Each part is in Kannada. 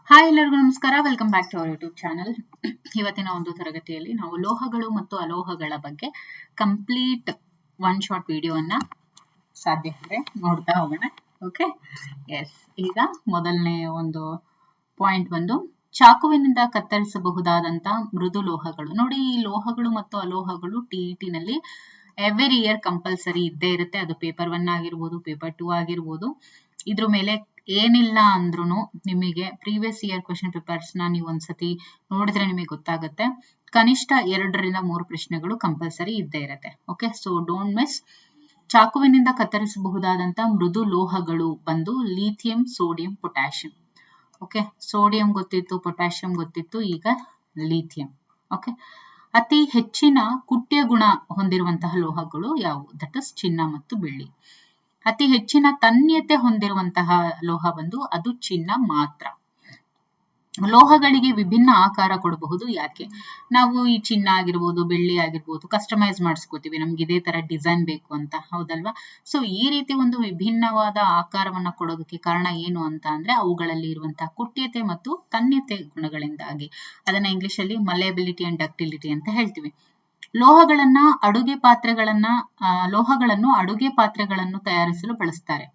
ಹಾಯ್ ಎಲ್ಲರಿಗೂ ನಮಸ್ಕಾರ. Welcome back to our YouTube channel. ಇವತ್ತಿನ ಒಂದು ತರಗತಿಯಲ್ಲಿ ನಾವು ಲೋಹಗಳು ಮತ್ತು ಅಲೋಹಗಳ ಬಗ್ಗೆ ಕಂಪ್ಲೀಟ್ ಒನ್ ಶಾರ್ಟ್ ವಿಡಿಯೋವನ್ನ ಸಾಧ್ಯ ಅಂದ್ರೆ ನೋಡ್ತಾ ಹೋಗೋಣ. Okay, yes. ಈಗ ಮೊದಲನೇ ಒಂದು ಪಾಯಿಂಟ್ ಬಂದು ಚಾಕುವಿನಿಂದ ಕತ್ತರಿಸಬಹುದಾದಂತ ಮೃದು ಲೋಹಗಳು. ನೋಡಿ, ಈ ಲೋಹಗಳು ಮತ್ತು ಅಲೋಹಗಳು ಟಿಇಟಿ ನಲ್ಲಿ ಎವ್ರಿ ಇಯರ್ ಕಂಪಲ್ಸರಿ ಇದ್ದೇ ಇರುತ್ತೆ. ಅದು ಪೇಪರ್ 1 ಆಗಿರ್ಬೋದು, ಪೇಪರ್ 2 ಆಗಿರ್ಬೋದು. ಇದ್ರ ಮೇಲೆ ಏನಿಲ್ಲ ಅಂದ್ರೂ ನಿಮಗೆ ಪ್ರೀವಿಯಸ್ ಇಯರ್ ಕ್ವೆಶನ್ ಪೇಪರ್ಸ್ ನ ನೀವು ಒಂದ್ಸತಿ ನೋಡಿದ್ರೆ ನಿಮಗೆ ಗೊತ್ತಾಗುತ್ತೆ. ಕನಿಷ್ಠ 2ರಿಂದ 3 ಪ್ರಶ್ನೆಗಳು ಕಂಪಲ್ಸರಿ ಇದ್ದೇ ಇರುತ್ತೆ. Okay, so don't miss. ಚಾಕುವಿನಿಂದ ಕತ್ತರಿಸಬಹುದಾದಂತ ಮೃದು ಲೋಹಗಳು ಬಂದು lithium, sodium, potassium. Okay, sodium ಗೊತ್ತಿತ್ತು, ಪೊಟ್ಯಾಷಿಯಂ ಗೊತ್ತಿತ್ತು, ಈಗ ಲಿಥಿಯಂ. ಓಕೆ, ಅತಿ ಹೆಚ್ಚಿನ ಕುಟ್ಯ ಗುಣ ಹೊಂದಿರುವಂತಹ ಲೋಹಗಳು ಯಾವುವು? ದಟ್ ಇಸ್ ಚಿನ್ನ ಮತ್ತು ಬೆಳ್ಳಿ. ಅತಿ ಹೆಚ್ಚಿನ ತನ್ಯತೆ ಹೊಂದಿರುವಂತಹ ಲೋಹ ಬಂದು ಅದು ಚಿನ್ನ ಮಾತ್ರ. ಲೋಹಗಳಿಗೆ ವಿಭಿನ್ನ ಆಕಾರ ಕೊಡಬಹುದು. ಯಾಕೆ? ನಾವು ಈ ಚಿನ್ನ ಆಗಿರ್ಬೋದು, ಬೆಳ್ಳಿ ಆಗಿರ್ಬೋದು ಕಸ್ಟಮೈಸ್ ಮಾಡಿಸ್ಕೋತೀವಿ, ನಮ್ಗೆ ಇದೇ ತರ ಡಿಸೈನ್ ಬೇಕು ಅಂತ, ಹೌದಲ್ವಾ? ಸೊ ಈ ರೀತಿ ಒಂದು ವಿಭಿನ್ನವಾದ ಆಕಾರವನ್ನ ಕೊಡೋದಕ್ಕೆ ಕಾರಣ ಏನು ಅಂತ ಅಂದ್ರೆ ಅವುಗಳಲ್ಲಿ ಇರುವಂತಹ ಕುಟ್ಯತೆ ಮತ್ತು ತನ್ಯತೆ ಗುಣಗಳಿಂದಾಗಿ. ಅದನ್ನ ಇಂಗ್ಲಿಷ್ ಅಲ್ಲಿ ಮಲೇಬಿಲಿಟಿ ಅಂಡ್ ಡಕ್ಟಿಲಿಟಿ ಅಂತ ಹೇಳ್ತೀವಿ. ಲೋಹಗಳನ್ನು ಅಡುಗೆ ಪಾತ್ರೆಗಳನ್ನು ತಯಾರಿಸಲು ಬಳಸ್ತಾರೆ.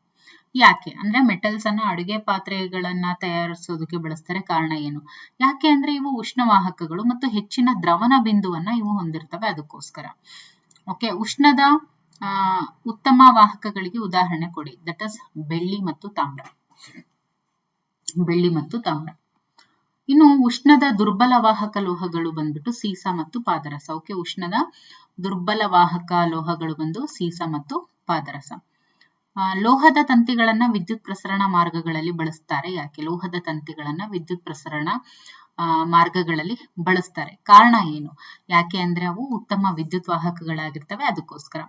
ಯಾಕೆ ಅಂದ್ರೆ ಮೆಟಲ್ಸ್ ಅನ್ನ ಅಡುಗೆ ಪಾತ್ರೆಗಳನ್ನ ತಯಾರಿಸೋದಕ್ಕೆ ಬಳಸ್ತಾರೆ. ಕಾರಣ ಏನು? ಯಾಕೆ ಅಂದ್ರೆ ಇವು ಉಷ್ಣವಾಹಕಗಳು ಮತ್ತು ಹೆಚ್ಚಿನ ದ್ರವನ ಬಿಂದುವನ್ನ ಇವು ಹೊಂದಿರ್ತವೆ, ಅದಕ್ಕೋಸ್ಕರ. ಓಕೆ, ಉಷ್ಣದ ಉತ್ತಮ ವಾಹಕಗಳಿಗೆ ಉದಾಹರಣೆ ಕೊಡಿ. ದಟ್ ಇಸ್ ಬೆಳ್ಳಿ ಮತ್ತು ತಾಮ್ರ. ಇನ್ನು ಉಷ್ಣದ ದುರ್ಬಲ ವಾಹಕ ಲೋಹಗಳು ಬಂದ್ಬಿಟ್ಟು ಸೀಸ ಮತ್ತು ಪಾದರಸ. ಓಕೆ, ಉಷ್ಣದ ದುರ್ಬಲ ವಾಹಕ ಲೋಹಗಳು ಬಂದು ಸೀಸ ಮತ್ತು ಪಾದರಸ. ಲೋಹದ ತಂತಿಗಳನ್ನ ವಿದ್ಯುತ್ ಪ್ರಸರಣ ಮಾರ್ಗಗಳಲ್ಲಿ ಬಳಸ್ತಾರೆ. ಯಾಕೆ? ಲೋಹದ ತಂತಿಗಳನ್ನ ವಿದ್ಯುತ್ ಪ್ರಸರಣ ಮಾರ್ಗಗಳಲ್ಲಿ ಬಳಸ್ತಾರೆ. ಕಾರಣ ಏನು? ಯಾಕೆ ಅಂದ್ರೆ ಅವು ಉತ್ತಮ ವಿದ್ಯುತ್ ವಾಹಕಗಳಾಗಿರ್ತವೆ, ಅದಕ್ಕೋಸ್ಕರ.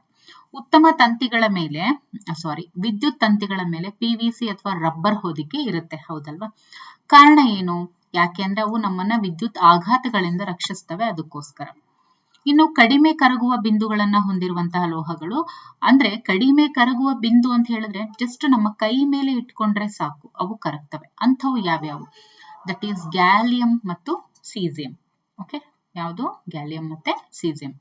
ವಿದ್ಯುತ್ ತಂತಿಗಳ ಮೇಲೆ PVC ಅಥವಾ ರಬ್ಬರ್ ಹೊದಿಕೆ ಇರುತ್ತೆ, ಹೌದಲ್ವಾ? ಕಾರಣ ಏನು? ಯಾಕೆ ಅಂದ್ರೆ ಅವು ನಮ್ಮನ್ನ ವಿದ್ಯುತ್ ಆಘಾತಗಳಿಂದ ರಕ್ಷಿಸ್ತವೆ, ಅದಕ್ಕೋಸ್ಕರ. ಇನ್ನು ಕಡಿಮೆ ಕರಗುವ ಬಿಂದುಗಳನ್ನ ಹೊಂದಿರುವಂತಹ ಲೋಹಗಳು. ಅಂದ್ರೆ ಕಡಿಮೆ ಕರಗುವ ಬಿಂದು ಅಂತ ಹೇಳಿದ್ರೆ ಜಸ್ಟ್ ನಮ್ಮ ಕೈ ಮೇಲೆ ಇಟ್ಕೊಂಡ್ರೆ ಸಾಕು, ಅವು ಕರಗ್ತವೆ. ಅಂಥವು ಯಾವ್ಯಾವು? ದಟ್ ಈಸ್ ಗ್ಯಾಲಿಯಂ ಮತ್ತು ಸೀಸಿಯಂ. ಓಕೆ, ಯಾವುದು? ಗ್ಯಾಲಿಯಂ ಮತ್ತೆ ಸೀಸಿಯಂ.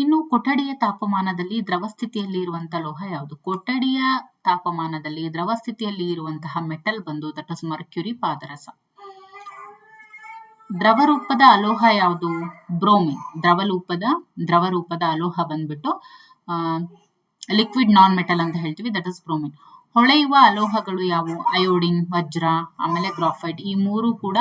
ಇನ್ನು ಕೊಠಡಿಯ ತಾಪಮಾನದಲ್ಲಿ ದ್ರವ ಸ್ಥಿತಿಯಲ್ಲಿ ಇರುವಂತಹ ಲೋಹ ಯಾವುದು? ಕೊಠಡಿಯ ತಾಪಮಾನದಲ್ಲಿ ದ್ರವ ಸ್ಥಿತಿಯಲ್ಲಿ ಇರುವಂತಹ ಮೆಟಲ್ ಬಂದು ದಟ್ ಇಸ್ ಮರ್ಕ್ಯುರಿ, ಪಾದರಸ. ದ್ರವರೂಪದ ಅಲೋಹ ಯಾವುದು? ಬ್ರೋಮಿನ್. ದ್ರವರೂಪದ ಅಲೋಹ ಬಂದ್ಬಿಟ್ಟು ಲಿಕ್ವಿಡ್ ನಾನ್ ಮೆಟಲ್ ಅಂತ ಹೇಳ್ತೀವಿ, ದಟ್ ಇಸ್ ಬ್ರೋಮಿನ್. ಹೊಳೆಯುವ ಅಲೋಹಗಳು ಯಾವುವು? ಅಯೋಡಿನ್, ವಜ್ರ, ಆಮೇಲೆ ಗ್ರಾಫೈಟ್. ಈ ಮೂರು ಕೂಡ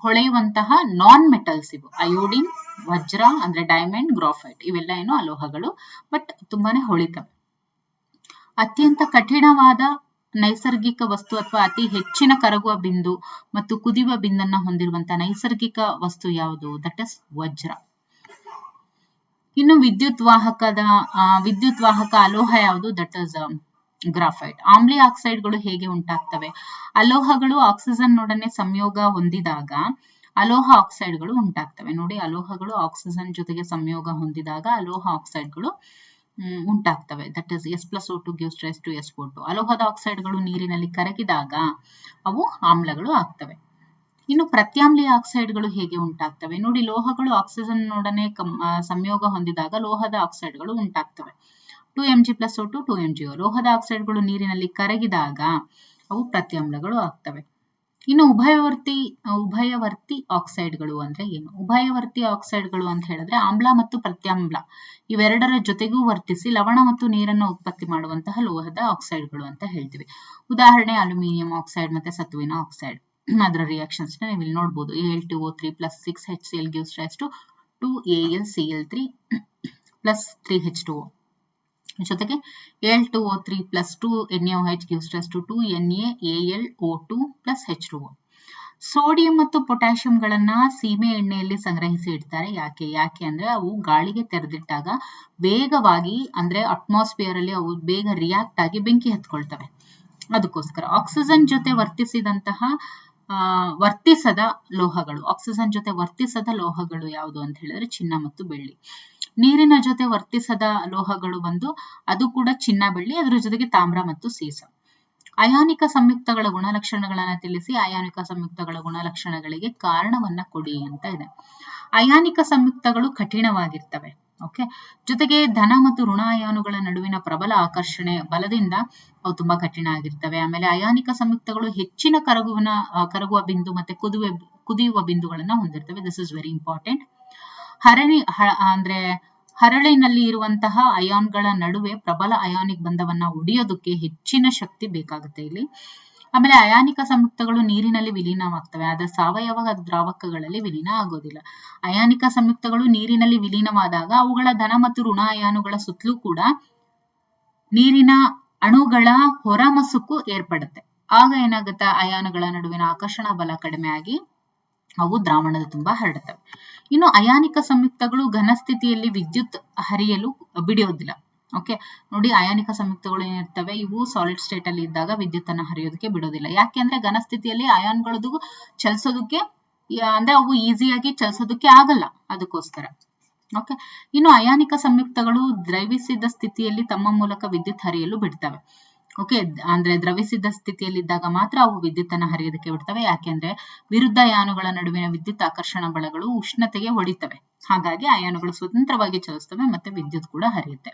ಹೊಳೆಯುವಂತಹ ನಾನ್ ಮೆಟಲ್ಸ್ ಇವು. ಅಯೋಡಿನ್, ವಜ್ರ ಅಂದ್ರೆ ಡೈಮಂಡ್, ಗ್ರಾಫೈಟ್ ಇವೆಲ್ಲ ಏನು ಅಲೋಹಗಳು, ಬಟ್ ತುಂಬಾನೇ ಹೊಳಿತವೆ. ಅತ್ಯಂತ ಕಠಿಣವಾದ ನೈಸರ್ಗಿಕ ವಸ್ತು ಅಥವಾ ಅತಿ ಹೆಚ್ಚಿನ ಕರಗುವ ಬಿಂದು ಮತ್ತು ಕುದಿಯುವ ಬಿಂದನ್ನ ಹೊಂದಿರುವಂತಹ ನೈಸರ್ಗಿಕ ವಸ್ತು ಯಾವುದು? ದಟ್ ಇಸ್ ವಜ್ರ. ಇನ್ನು ವಿದ್ಯುತ್ ವಾಹಕ ಅಲೋಹ ಯಾವುದು? That is graphite. ಆಮ್ಲೀಯ ಆಕ್ಸೈಡ್ಗಳು ಹೇಗೆ ಉಂಟಾಗ್ತವೆ? ಅಲೋಹಗಳು ಆಕ್ಸಿಜನ್ ನೊಡನೆ ಸಂಯೋಗ ಹೊಂದಿದಾಗ ಅಲೋಹ ಆಕ್ಸೈಡ್ಗಳು ಉಂಟಾಗ್ತವೆ. ನೋಡಿ, ಅಲೋಹಗಳು ಆಕ್ಸಿಜನ್ ಜೊತೆಗೆ ಸಂಯೋಗ ಹೊಂದಿದಾಗ ಅಲೋಹ ಆಕ್ಸೈಡ್ಗಳು ಉಂಟಾಗ್ತವೆ. That is S+O2 gives rise to SO2. ಅಲೋಹದ ಆಕ್ಸೈಡ್ಗಳು ನೀರಿನಲ್ಲಿ ಕರಗಿದಾಗ ಅವು ಆಮ್ಲಗಳು ಆಗ್ತವೆ. ಇನ್ನು ಪ್ರತ್ಯಾಮ್ಲೀಯ ಆಕ್ಸೈಡ್ಗಳು ಹೇಗೆ ಉಂಟಾಗ್ತವೆ? ನೋಡಿ, ಲೋಹಗಳು ಆಕ್ಸಿಜನ್ ನೊಡನೆ ಸಂಯೋಗ ಹೊಂದಿದಾಗ ಲೋಹದ ಆಕ್ಸೈಡ್ಗಳು ಉಂಟಾಗ್ತವೆ. 2Mg+O2 2MgO. ಲೋಹದ ಆಕ್ಸೈಡ್ಗಳು ನೀರಿನಲ್ಲಿ ಕರಗಿದಾಗ ಅವು ಪ್ರತ್ಯಾಮ್ಲಗಳು ಆಗ್ತವೆ. ಇನ್ನು ಉಭಯವರ್ತಿ ಆಕ್ಸೈಡ್ಗಳು ಅಂದ್ರೆ ಏನು? ಉಭಯವರ್ತಿ ಆಕ್ಸೈಡ್ಗಳು ಅಂತ ಹೇಳಿದ್ರೆ ಆಮ್ಲ ಮತ್ತು ಪ್ರತ್ಯಾಮ್ಲ ಇವೆರಡರ ಜೊತೆಗೂ ವರ್ತಿಸಿ ಲವಣ ಮತ್ತು ನೀರನ್ನು ಉತ್ಪತ್ತಿ ಮಾಡುವಂತಹ ಲೋಹದ ಆಕ್ಸೈಡ್ಗಳು ಅಂತ ಹೇಳ್ತೀವಿ. ಉದಾಹರಣೆ ಅಲ್ಯೂಮಿನಿಯಂ ಆಕ್ಸೈಡ್ ಮತ್ತೆ ಸತುವಿನ ಆಕ್ಸೈಡ್. ಅದರ ರಿಯಾಕ್ಷನ್ಸ್ ನೀವು ಇಲ್ಲಿ ನೋಡಬಹುದು. Al2O3 + 6HCl gives rise to 2AlCl3 + 3H2O. ಜೊತೆಗೆ Al2O3 + 2NaOH gives rise to 2NaAlO2 + H2O. Sodium ಮತ್ತು ಪೊಟ್ಯಾಷಿಯಂಗಳನ್ನ ಸೀಮೆ ಎಣ್ಣೆಯಲ್ಲಿ ಸಂಗ್ರಹಿಸಿ ಇಡ್ತಾರೆ. ಯಾಕೆ ಅಂದ್ರೆ ಅವು ಗಾಳಿಗೆ ತೆರೆದಿಟ್ಟಾಗ ವೇಗವಾಗಿ ಅಂದ್ರೆ ಅಟ್ಮಾಸ್ಫಿಯರ್ ಅಲ್ಲಿ ಅವು ಬೇಗ ರಿಯಾಕ್ಟ್ ಆಗಿ ಬೆಂಕಿ ಹತ್ಕೊಳ್ತವೆ, ಅದಕ್ಕೋಸ್ಕರ. ಆಕ್ಸಿಜನ್ ಜೊತೆ ವರ್ತಿಸದ ಲೋಹಗಳು ಯಾವುದು ಅಂತ ಹೇಳಿದ್ರೆ ಚಿನ್ನ ಮತ್ತು ಬೆಳ್ಳಿ. ನೀರಿನ ಜೊತೆ ವರ್ತಿಸದ ಲೋಹಗಳು ಬಂದು ಅದು ಕೂಡ ಚಿನ್ನ, ಬೆಳ್ಳಿ, ಅದರ ಜೊತೆಗೆ ತಾಮ್ರ ಮತ್ತು ಸೀಸ. ಅಯಾನಿಕ ಸಂಯುಕ್ತಗಳ ಗುಣಲಕ್ಷಣಗಳನ್ನ ತಿಳಿಸಿ, ಅಯಾನಿಕ ಸಂಯುಕ್ತಗಳ ಗುಣಲಕ್ಷಣಗಳಿಗೆ ಕಾರಣವನ್ನ ಕೊಡಿ ಅಂತ ಇದೆ. ಅಯಾನಿಕ ಸಂಯುಕ್ತಗಳು ಕಠಿಣವಾಗಿರ್ತವೆ. ಓಕೆ, ಜೊತೆಗೆ ಧನ ಮತ್ತು ಋಣ ಅಯಾನುಗಳ ನಡುವಿನ ಪ್ರಬಲ ಆಕರ್ಷಣೆ ಬಲದಿಂದ ಅವು ತುಂಬಾ ಕಠಿಣ ಆಗಿರ್ತವೆ. ಆಮೇಲೆ ಅಯಾನಿಕ ಸಂಯುಕ್ತಗಳು ಹೆಚ್ಚಿನ ಕರಗುವ ಬಿಂದು ಮತ್ತೆ ಕುದಿಯುವ ಬಿಂದುಗಳನ್ನ ಹೊಂದಿರ್ತವೆ. This is very important. ಹರಳಿನಲ್ಲಿ ಇರುವಂತಹ ಅಯಾನ್ಗಳ ನಡುವೆ ಪ್ರಬಲ ಅಯಾನಿಕ್ ಬಂಧವನ್ನ ಒಡೆಯೋದಕ್ಕೆ ಹೆಚ್ಚಿನ ಶಕ್ತಿ ಬೇಕಾಗುತ್ತೆ ಇಲ್ಲಿ. ಆಮೇಲೆ ಅಯಾನಿಕ ಸಂಯುಕ್ತಗಳು ನೀರಿನಲ್ಲಿ ವಿಲೀನವಾಗ್ತವೆ, ಆದ್ರೆ ಸಾವಯವ ದ್ರಾವಕಗಳಲ್ಲಿ ವಿಲೀನ ಆಗೋದಿಲ್ಲ. ಅಯಾನಿಕ ಸಂಯುಕ್ತಗಳು ನೀರಿನಲ್ಲಿ ವಿಲೀನವಾದಾಗ ಅವುಗಳ ಧನ ಮತ್ತು ಋಣ ಅಯಾನುಗಳ ಸುತ್ತಲೂ ಕೂಡ ನೀರಿನ ಅಣುಗಳ ಹೊರಮಸುಕು ಏರ್ಪಡುತ್ತೆ. ಆಗ ಏನಾಗುತ್ತೆ, ಅಯಾನುಗಳ ನಡುವಿನ ಆಕರ್ಷಣಾ ಬಲ ಕಡಿಮೆ ಆಗಿ ಅವು ದ್ರಾವಣದ ತುಂಬಾ ಹರಡುತ್ತವೆ. ಇನ್ನು ಅಯಾನಿಕ ಸಂಯುಕ್ತಗಳು ಘನ ಸ್ಥಿತಿಯಲ್ಲಿ ವಿದ್ಯುತ್ ಹರಿಯಲು ಬಿಡೋದಿಲ್ಲ. ಓಕೆ, ನೋಡಿ, ಅಯಾನಿಕ ಸಂಯುಕ್ತಗಳು ಏನಿರ್ತವೆ ಇವು ಸಾಲಿಡ್ ಸ್ಟೇಟ್ ಅಲ್ಲಿ ಇದ್ದಾಗ ವಿದ್ಯುತ್ ಅನ್ನ ಹರಿಯೋದಕ್ಕೆ ಬಿಡೋದಿಲ್ಲ. ಯಾಕೆ ಅಂದ್ರೆ ಘನ ಸ್ಥಿತಿಯಲ್ಲಿ ಅಯಾನ್ಗಳದ್ದು ಚಲಿಸೋದಕ್ಕೆ ಅಂದ್ರೆ ಅವು ಈಸಿಯಾಗಿ ಚಲಿಸೋದಕ್ಕೆ ಆಗಲ್ಲ, ಅದಕ್ಕೋಸ್ಕರ. ಓಕೆ, ಇನ್ನು ಅಯಾನಿಕ ಸಂಯುಕ್ತಗಳು ದ್ರವಿಸಿದ ಸ್ಥಿತಿಯಲ್ಲಿ ತಮ್ಮ ಮೂಲಕ ವಿದ್ಯುತ್ ಹರಿಯಲು ಬಿಡ್ತವೆ. ಓಕೆ, ಅಂದ್ರೆ ದ್ರವಿಸಿದ ಸ್ಥಿತಿಯಲ್ಲಿ ಇದ್ದಾಗ ಮಾತ್ರ ಅವು ವಿದ್ಯುತ್ ಅನ್ನ ಹರಿಯೋದಕ್ಕೆ ಬಿಡ್ತವೆ. ಯಾಕೆಂದ್ರೆ ವಿರುದ್ಧ ಅಯಾನುಗಳ ನಡುವಿನ ವಿದ್ಯುತ್ ಆಕರ್ಷಣ ಬಲಗಳು ಉಷ್ಣತೆಗೆ ಹೊಡಿತವೆ. ಹಾಗಾಗಿ ಅಯಾನುಗಳು ಸ್ವತಂತ್ರವಾಗಿ ಚಲಿಸ್ತವೆ ಮತ್ತೆ ವಿದ್ಯುತ್ ಕೂಡ ಹರಿಯುತ್ತೆ.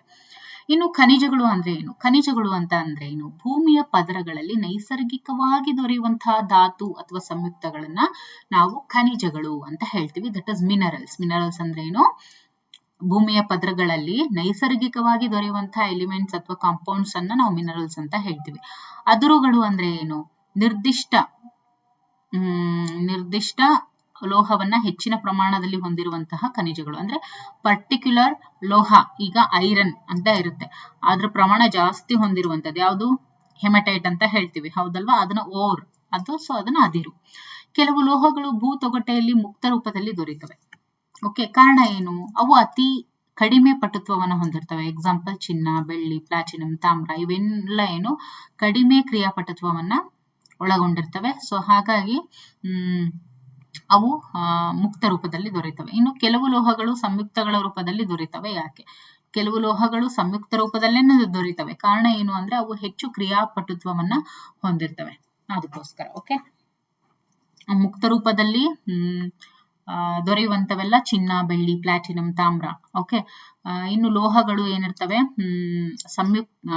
ಇನ್ನು ಖನಿಜಗಳು ಅಂದ್ರೆ ಏನು? ಖನಿಜಗಳು ಅಂತ ಅಂದ್ರೆ ಏನು? ಭೂಮಿಯ ಪದರಗಳಲ್ಲಿ ನೈಸರ್ಗಿಕವಾಗಿ ದೊರೆಯುವಂತಹ ಧಾತು ಅಥವಾ ಸಂಯುಕ್ತಗಳನ್ನ ನಾವು ಖನಿಜಗಳು ಅಂತ ಹೇಳ್ತೀವಿ. That is minerals. ಮಿನರಲ್ಸ್ ಅಂದ್ರೆ ಏನು? ಭೂಮಿಯ ಪದರಗಳಲ್ಲಿ ನೈಸರ್ಗಿಕವಾಗಿ ದೊರೆಯುವಂತಹ ಎಲಿಮೆಂಟ್ಸ್ ಅಥವಾ ಕಾಂಪೌಂಡ್ಸ್ ಅನ್ನ ನಾವು ಮಿನರಲ್ಸ್ ಅಂತ ಹೇಳ್ತೀವಿ. ಅದುರುಗಳು ಅಂದ್ರೆ ಏನು? ನಿರ್ದಿಷ್ಟ ಲೋಹವನ್ನ ಹೆಚ್ಚಿನ ಪ್ರಮಾಣದಲ್ಲಿ ಹೊಂದಿರುವಂತಹ ಖನಿಜಗಳು. ಅಂದ್ರೆ ಪರ್ಟಿಕ್ಯುಲರ್ ಲೋಹ, ಈಗ ಐರನ್ ಅಂತ ಇರುತ್ತೆ, ಅದ್ರ ಪ್ರಮಾಣ ಜಾಸ್ತಿ ಹೊಂದಿರುವಂತದ್ದು ಯಾವುದು? ಹೆಮಟೈಟ್ ಅಂತ ಹೇಳ್ತೀವಿ, ಹೌದಲ್ವಾ? ಅದನ್ನ ಓರ್ ಅದನ್ನ ಅದಿರು. ಕೆಲವು ಲೋಹಗಳು ಭೂ ತೊಗಟೆಯಲ್ಲಿ ಮುಕ್ತ ರೂಪದಲ್ಲಿ ದೊರೆಯುತ್ತವೆ. ಓಕೆ, ಕಾರಣ ಏನು? ಅವು ಅತಿ ಕಡಿಮೆ ಪಟುತ್ವವನ್ನು ಹೊಂದಿರ್ತವೆ. ಎಕ್ಸಾಂಪಲ್ ಚಿನ್ನ, ಬೆಳ್ಳಿ, ಪ್ಲಾಟಿನಂ, ತಾಮ್ರ ಇವೆಲ್ಲ ಏನು ಕಡಿಮೆ ಕ್ರಿಯಾಪಟುತ್ವವನ್ನ ಒಳಗೊಂಡಿರ್ತವೆ. ಸೊ ಹಾಗಾಗಿ ಅವು ಮುಕ್ತ ರೂಪದಲ್ಲಿ ದೊರೆಯುತ್ತವೆ. ಇನ್ನು ಕೆಲವು ಲೋಹಗಳು ಸಂಯುಕ್ತಗಳ ರೂಪದಲ್ಲಿ ದೊರೆಯುತ್ತವೆ. ಯಾಕೆ? ಕೆಲವು ಲೋಹಗಳು ಸಂಯುಕ್ತ ರೂಪದಲ್ಲೇನೆ ದೊರೆಯುತ್ತವೆ. ಕಾರಣ ಏನು ಅಂದ್ರೆ ಅವು ಹೆಚ್ಚು ಕ್ರಿಯಾಪಟುತ್ವವನ್ನ ಹೊಂದಿರ್ತವೆ, ಅದಕ್ಕೋಸ್ಕರ. ಓಕೆ, ಮುಕ್ತ ರೂಪದಲ್ಲಿ ದೊರೆಯುವಂತವೆಲ್ಲ ಚಿನ್ನ, ಬೆಳ್ಳಿ, ಪ್ಲಾಟಿನಂ, ತಾಮ್ರ. ಓಕೆ, ಇನ್ನು ಲೋಹಗಳು ಏನಿರ್ತವೆ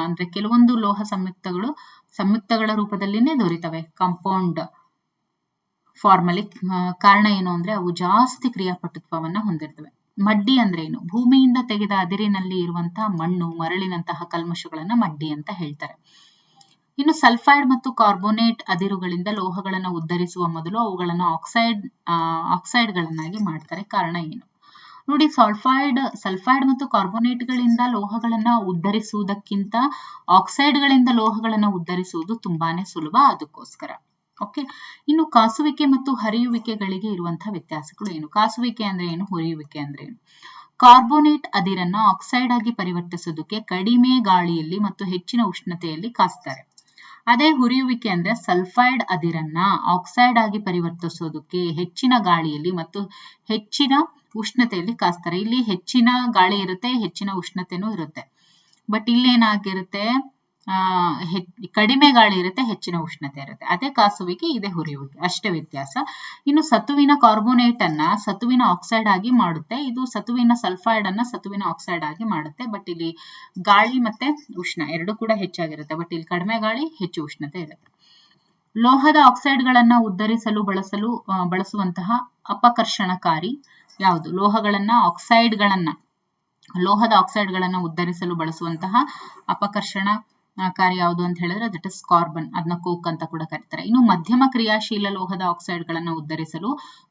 ಅಂದ್ರೆ ಕೆಲವೊಂದು ಲೋಹ ಸಂಯುಕ್ತಗಳು ಸಂಯುಕ್ತಗಳ ರೂಪದಲ್ಲಿನೇ ದೊರೆಯುತ್ತವೆ, ಕಾಂಪೌಂಡ್ ಫಾರ್ಮಲಿ. ಕಾರಣ ಏನು ಅಂದ್ರೆ ಅವು ಜಾಸ್ತಿ ಕ್ರಿಯಾಪಟುತ್ವವನ್ನ ಹೊಂದಿರ್ತವೆ. ಮಡ್ಡಿ ಅಂದ್ರೆ ಏನು? ಭೂಮಿಯಿಂದ ತೆಗೆದ ಅದಿರಿನಲ್ಲಿ ಇರುವಂತಹ ಮಣ್ಣು, ಮರಳಿನಂತಹ ಕಲ್ಮಶಗಳನ್ನ ಮಡ್ಡಿ ಅಂತ ಹೇಳ್ತಾರೆ. ಇನ್ನು ಸಲ್ಫೈಡ್ ಮತ್ತು ಕಾರ್ಬೋನೇಟ್ ಅದಿರುಗಳಿಂದ ಲೋಹಗಳನ್ನು ಉದ್ಧರಿಸುವ ಮೊದಲು ಅವುಗಳನ್ನು ಆಕ್ಸೈಡ್ಗಳನ್ನಾಗಿ ಮಾಡ್ತಾರೆ. ಕಾರಣ ಏನು? ನೋಡಿ, ಸಲ್ಫೈಡ್ ಮತ್ತು ಕಾರ್ಬೋನೇಟ್ ಗಳಿಂದ ಲೋಹಗಳನ್ನ ಉದ್ಧರಿಸುವುದಕ್ಕಿಂತ ಆಕ್ಸೈಡ್ಗಳಿಂದ ಲೋಹಗಳನ್ನ ಉದ್ಧರಿಸುವುದು ತುಂಬಾನೇ ಸುಲಭ, ಅದಕ್ಕೋಸ್ಕರ. ಓಕೆ, ಇನ್ನು ಕಾಸುವಿಕೆ ಮತ್ತು ಹರಿಯುವಿಕೆಗಳಿಗೆ ಇರುವಂತಹ ವ್ಯತ್ಯಾಸಗಳು ಏನು? ಕಾಸುವಿಕೆ ಅಂದ್ರೆ ಏನು? ಹುರಿಯುವಿಕೆ ಅಂದ್ರೆ ಏನು? ಕಾರ್ಬೋನೇಟ್ ಅದಿರನ್ನ ಆಕ್ಸೈಡ್ ಆಗಿ ಪರಿವರ್ತಿಸೋದಕ್ಕೆ ಕಡಿಮೆ ಗಾಳಿಯಲ್ಲಿ ಮತ್ತು ಹೆಚ್ಚಿನ ಉಷ್ಣತೆಯಲ್ಲಿ ಕಾಸ್ತಾರೆ. ಅದೇ ಹುರಿಯುವಿಕೆ ಅಂದ್ರೆ ಸಲ್ಫೈಡ್ ಅದಿರನ್ನ ಆಕ್ಸೈಡ್ ಆಗಿ ಪರಿವರ್ತಿಸೋದಕ್ಕೆ ಹೆಚ್ಚಿನ ಗಾಳಿಯಲ್ಲಿ ಮತ್ತು ಹೆಚ್ಚಿನ ಉಷ್ಣತೆಯಲ್ಲಿ ಕಾಸ್ತಾರೆ. ಇಲ್ಲಿ ಹೆಚ್ಚಿನ ಗಾಳಿ ಇರುತ್ತೆ, ಹೆಚ್ಚಿನ ಉಷ್ಣತೆನೂ ಇರುತ್ತೆ. ಬಟ್ ಇಲ್ಲೇನಾಗಿರುತ್ತೆ, ಕಡಿಮೆ ಗಾಳಿ ಇರುತ್ತೆ, ಹೆಚ್ಚಿನ ಉಷ್ಣತೆ ಇರುತ್ತೆ. ಅದೇ ಕಾಸುವಿಕೆ, ಇದೆ ಹುರಿಯುವಿಕೆ, ಅಷ್ಟೇ ವ್ಯತ್ಯಾಸ. ಇನ್ನು ಸತುವಿನ ಕಾರ್ಬೋನೇಟ್ ಅನ್ನ ಸತುವಿನ ಆಕ್ಸೈಡ್ ಆಗಿ ಮಾಡುತ್ತೆ, ಇದು ಸತುವಿನ ಸಲ್ಫೈಡ್ ಅನ್ನ ಸತುವಿನ ಆಕ್ಸೈಡ್ ಆಗಿ ಮಾಡುತ್ತೆ. ಬಟ್ ಇಲ್ಲಿ ಗಾಳಿ ಮತ್ತೆ ಉಷ್ಣ ಎರಡು ಕೂಡ ಹೆಚ್ಚಾಗಿರುತ್ತೆ, ಬಟ್ ಇಲ್ಲಿ ಕಡಿಮೆ ಗಾಳಿ, ಹೆಚ್ಚು ಉಷ್ಣತೆ ಇರುತ್ತೆ. ಲೋಹದ ಆಕ್ಸೈಡ್ಗಳನ್ನ ಉದ್ಧರಿಸಲು ಬಳಸುವಂತಹ ಅಪಕರ್ಷಣಕಾರಿ ಯಾವುದು? ಲೋಹದ ಆಕ್ಸೈಡ್ಗಳನ್ನ ಉದ್ಧರಿಸಲು ಬಳಸುವಂತಹ ಅಪಕರ್ಷಣಕಾರಿ ಯಾವುದು ಅಂತ ಹೇಳಿದ್ರೆ ದಟ್ ಇಸ್ ಕಾರ್ಬನ್. ಅದನ್ನ ಕೋಕ್ ಅಂತ ಕೂಡ ಕರೀತಾರೆ. ಇನ್ನು ಮಧ್ಯಮ ಕ್ರಿಯಾಶೀಲ ಲೋಹದ ಆಕ್ಸೈಡ್ಗಳನ್ನ ಉದ್ಧರಿಸಲು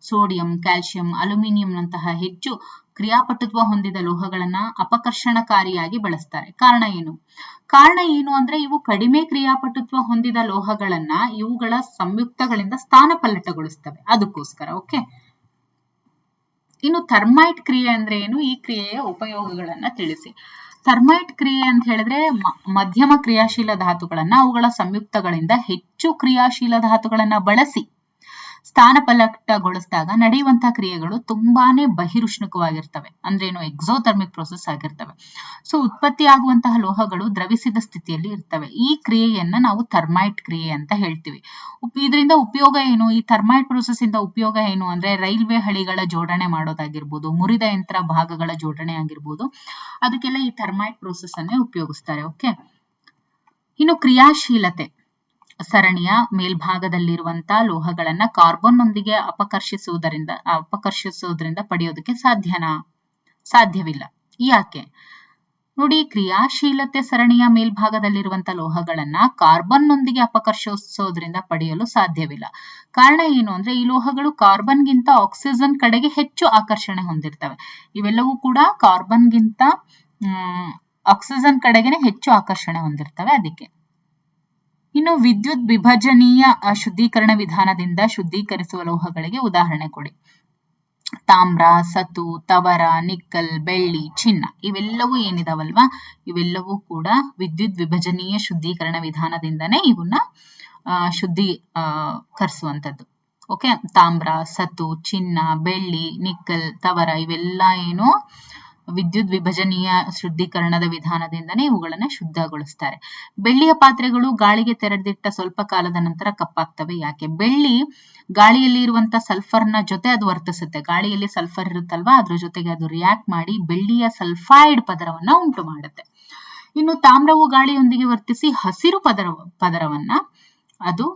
ಸೋಡಿಯಂ, ಕ್ಯಾಲ್ಸಿಯಂ, ಅಲ್ಯೂಮಿನಿಯಂ ನಂತಹ ಹೆಚ್ಚು ಕ್ರಿಯಾಪಟುತ್ವ ಹೊಂದಿದ ಲೋಹಗಳನ್ನ ಅಪಕರ್ಷಣಕಾರಿಯಾಗಿ ಬಳಸ್ತಾರೆ. ಕಾರಣ ಏನು ಅಂದ್ರೆ ಇವು ಕಡಿಮೆ ಕ್ರಿಯಾಪಟುತ್ವ ಹೊಂದಿದ ಲೋಹಗಳನ್ನ ಇವುಗಳ ಸಂಯುಕ್ತಗಳಿಂದ ಸ್ಥಾನಪಲ್ಲಟಗೊಳಿಸ್ತವೆ, ಅದಕ್ಕೋಸ್ಕರ. ಓಕೆ, ಇನ್ನು ಥರ್ಮೈಟ್ ಕ್ರಿಯೆ ಅಂದ್ರೆ ಏನು? ಈ ಕ್ರಿಯೆಯ ಉಪಯೋಗಗಳನ್ನ ತಿಳಿಸಿ. ಥರ್ಮೈಟ್ ಕ್ರಿಯೆ ಅಂತ ಹೇಳಿದ್ರೆ ಮಧ್ಯಮ ಕ್ರಿಯಾಶೀಲ ಧಾತುಗಳನ್ನ ಅವುಗಳ ಸಂಯುಕ್ತಗಳಿಂದ ಹೆಚ್ಚು ಕ್ರಿಯಾಶೀಲ ಧಾತುಗಳನ್ನ ಬಳಸಿ ಸ್ಥಾನಪಲ್ಲಟಗೊಳಿಸಿದಾಗ ನಡೆಯುವಂತಹ ಕ್ರಿಯೆಗಳು ತುಂಬಾನೇ ಬಹಿರುಷ್ಣಕವಾಗಿರ್ತವೆ. ಅಂದ್ರೆ ಏನು, ಎಕ್ಸೋಥರ್ಮಿಕ್ ಪ್ರೋಸೆಸ್ ಆಗಿರ್ತವೆ. ಸೊ ಉತ್ಪತ್ತಿ ಆಗುವಂತಹ ಲೋಹಗಳು ದ್ರವಿಸಿದ ಸ್ಥಿತಿಯಲ್ಲಿ ಇರ್ತವೆ. ಈ ಕ್ರಿಯೆಯನ್ನ ನಾವು ಥರ್ಮೈಟ್ ಕ್ರಿಯೆ ಅಂತ ಹೇಳ್ತೀವಿ. ಇದರಿಂದ ಉಪಯೋಗ ಏನು? ಈ ಥರ್ಮೈಟ್ ಪ್ರೋಸೆಸ್ ಇಂದ ಉಪಯೋಗ ಏನು ಅಂದ್ರೆ ರೈಲ್ವೆ ಹಳಿಗಳ ಜೋಡಣೆ ಮಾಡೋದಾಗಿರ್ಬೋದು, ಮುರಿದ ಯಂತ್ರ ಭಾಗಗಳ ಜೋಡಣೆ ಆಗಿರ್ಬೋದು, ಅದಕ್ಕೆಲ್ಲ ಈ ಥರ್ಮೈಟ್ ಪ್ರೋಸೆಸ್ ಅನ್ನೇ ಉಪಯೋಗಿಸ್ತಾರೆ. ಓಕೆ, ಇನ್ನು ಕ್ರಿಯಾಶೀಲತೆ ಸರಣಿಯ ಮೇಲ್ಭಾಗದಲ್ಲಿರುವಂತಹ ಲೋಹಗಳನ್ನ ಕಾರ್ಬನ್ ನೊಂದಿಗೆ ಅಪಕರ್ಷಿಸುವುದರಿಂದ ಪಡೆಯೋದಕ್ಕೆ ಸಾಧ್ಯವಿಲ್ಲ. ಯಾಕೆ ನೋಡಿ, ಕ್ರಿಯಾಶೀಲತೆ ಸರಣಿಯ ಮೇಲ್ಭಾಗದಲ್ಲಿರುವಂತಹ ಲೋಹಗಳನ್ನ ಕಾರ್ಬನ್ ನೊಂದಿಗೆ ಅಪಕರ್ಷಿಸೋದ್ರಿಂದ ಪಡೆಯಲು ಸಾಧ್ಯವಿಲ್ಲ. ಕಾರಣ ಏನು ಅಂದ್ರೆ ಈ ಲೋಹಗಳು ಕಾರ್ಬನ್ ಗಿಂತ ಆಕ್ಸಿಜನ್ ಕಡೆಗೆ ಹೆಚ್ಚು ಆಕರ್ಷಣೆ ಹೊಂದಿರ್ತವೆ. ಇವೆಲ್ಲವೂ ಕೂಡ ಕಾರ್ಬನ್ ಗಿಂತ ಆಕ್ಸಿಜನ್ ಕಡೆಗೆ ಹೆಚ್ಚು ಆಕರ್ಷಣೆ ಹೊಂದಿರ್ತವೆ. ಅದಕ್ಕೆ ಇನ್ನು ವಿದ್ಯುತ್ ವಿಭಜನೀಯ ಶುದ್ಧೀಕರಣ ವಿಧಾನದಿಂದ ಶುದ್ಧೀಕರಿಸುವ ಲೋಹಗಳಿಗೆ ಉದಾಹರಣೆ ಕೊಡಿ. ತಾಮ್ರ, ಸತು, ತವರ, ನಿಕ್ಕಲ್, ಬೆಳ್ಳಿ, ಚಿನ್ನ ಇವೆಲ್ಲವೂ ಏನಿದಾವಲ್ವಾ, ಇವೆಲ್ಲವೂ ಕೂಡ ವಿದ್ಯುತ್ ವಿಭಜನೀಯ ಶುದ್ಧೀಕರಣ ವಿಧಾನದಿಂದನೇ ಇವನ್ನ ಶುದ್ಧೀಕರಿಸುವಂತದ್ದು. ಓಕೆ, ತಾಮ್ರ, ಸತು, ಚಿನ್ನ, ಬೆಳ್ಳಿ, ನಿಕ್ಕಲ್, ತವರ ಇವೆಲ್ಲ ಏನು ವಿದ್ಯುತ್ ವಿಭಜನೀಯ ಶುದ್ಧೀಕರಣದ ವಿಧಾನದಿಂದನೇ ಇವುಗಳನ್ನ ಶುದ್ಧಗೊಳಿಸ್ತಾರೆ. ಬೆಳ್ಳಿಯ ಪಾತ್ರೆಗಳು ಗಾಳಿಗೆ ತೆರೆದಿಟ್ಟ ಸ್ವಲ್ಪ ಕಾಲದ ನಂತರ ಕಪ್ಪಾಗ್ತವೆ. ಯಾಕೆ? ಬೆಳ್ಳಿ ಗಾಳಿಯಲ್ಲಿ ಇರುವಂತ ಸಲ್ಫರ್ನ ಜೊತೆ ಅದು ವರ್ತಿಸುತ್ತೆ. ಗಾಳಿಯಲ್ಲಿ ಸಲ್ಫರ್ ಇರುತ್ತಲ್ವಾ, ಅದ್ರ ಜೊತೆಗೆ ಅದು ರಿಯಾಕ್ಟ್ ಮಾಡಿ ಬೆಳ್ಳಿಯ ಸಲ್ಫೈಡ್ ಪದರವನ್ನ ಉಂಟು ಮಾಡುತ್ತೆ. ಇನ್ನು ತಾಮ್ರವು ಗಾಳಿಯೊಂದಿಗೆ ವರ್ತಿಸಿ ಹಸಿರು ಪದರವನ್ನ ಅದು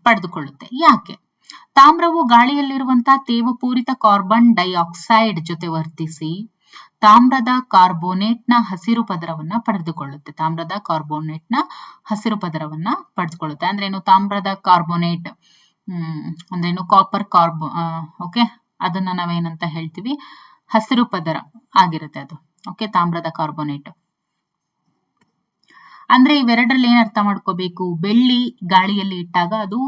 ಪಡೆದುಕೊಳ್ಳುತ್ತೆ. ಯಾಕೆ? ತಾಮ್ರವು ಗಾಳಿಯಲ್ಲಿರುವಂತಹ ತೇವಪೂರಿತ ಕಾರ್ಬನ್ ಡೈಆಕ್ಸೈಡ್ ಜೊತೆ ವರ್ತಿಸಿ ತಾಮ್ರದ ಕಾರ್ಬೋನೇಟ್ನ ಹಸಿರು ಪದರವನ್ನ ಪಡೆದುಕೊಳ್ಳುತ್ತೆ. ಅಂದ್ರೇನು? ತಾಮ್ರದ ಕಾರ್ಬೋನೇಟ್ ಅಂದ್ರೇನು? ಕಾಪರ್ ಓಕೆ, ಅದನ್ನ ನಾವೇನಂತ ಹೇಳ್ತೀವಿ? ಹಸಿರು ಪದರ ಆಗಿರುತ್ತೆ ಅದು. ಓಕೆ, ತಾಮ್ರದ ಕಾರ್ಬೋನೇಟ್ ಅಂದ್ರೆ ಇವೆರಡರಲ್ಲಿ ಏನ್ ಅರ್ಥ ಮಾಡ್ಕೋಬೇಕು? ಬೆಳ್ಳಿ ಗಾಳಿಯಲ್ಲಿ ಇಟ್ಟಾಗ ಅದು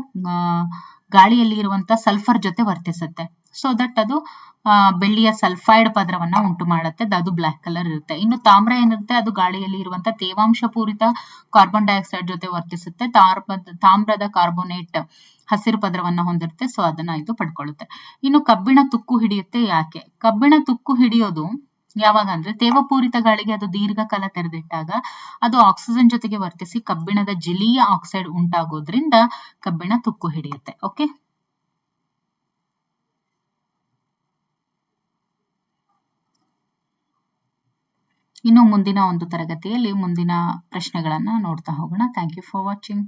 ಗಾಳಿಯಲ್ಲಿ ಇರುವಂತ ಸಲ್ಫರ್ ಜೊತೆ ವರ್ತಿಸುತ್ತೆ. ಸೊ ದಟ್ ಅದು ಬೆಳ್ಳಿಯ ಸಲ್ಫೈಡ್ ಪದರವನ್ನ ಉಂಟು ಮಾಡುತ್ತೆ. ಅದು ಬ್ಲಾಕ್ ಕಲರ್ ಇರುತ್ತೆ. ಇನ್ನು ತಾಮ್ರ ಏನಿರುತ್ತೆ, ಅದು ಗಾಳಿಯಲ್ಲಿ ಇರುವಂತ ತೇವಾಂಶ ಪೂರಿತ ಕಾರ್ಬನ್ ಡೈಆಕ್ಸೈಡ್ ಜೊತೆ ವರ್ತಿಸುತ್ತೆ. ತಾಮ್ರದ ಕಾರ್ಬೋನೇಟ್ ಹಸಿರು ಪದರವನ್ನ ಹೊಂದಿರುತ್ತೆ. ಸೊ ಅದನ್ನ ಇದು ಪಡ್ಕೊಳ್ಳುತ್ತೆ. ಇನ್ನು ಕಬ್ಬಿಣ ತುಕ್ಕು ಹಿಡಿಯುತ್ತೆ. ಯಾಕೆ? ಕಬ್ಬಿಣ ತುಕ್ಕು ಹಿಡಿಯೋದು ಯಾವಾಗ ಅಂದ್ರೆ ತೇವಪೂರಿತ ಗಾಳಿಗೆ ಅದು ದೀರ್ಘಕಾಲ ತೆರೆದಿಟ್ಟಾಗ ಅದು ಆಕ್ಸಿಜನ್ ಜೊತೆಗೆ ವರ್ತಿಸಿ ಕಬ್ಬಿಣದ ಜಲೀಯ ಆಕ್ಸೈಡ್ ಉಂಟಾಗೋದ್ರಿಂದ ಕಬ್ಬಿಣ ತುಕ್ಕು ಹಿಡಿಯುತ್ತೆ. ಓಕೆ, ಇನ್ನು ಮುಂದಿನ ಒಂದು ತರಗತಿಯಲ್ಲಿ ಮುಂದಿನ ಪ್ರಶ್ನೆಗಳನ್ನ ನೋಡ್ತಾ ಹೋಗೋಣ. Thank you for watching.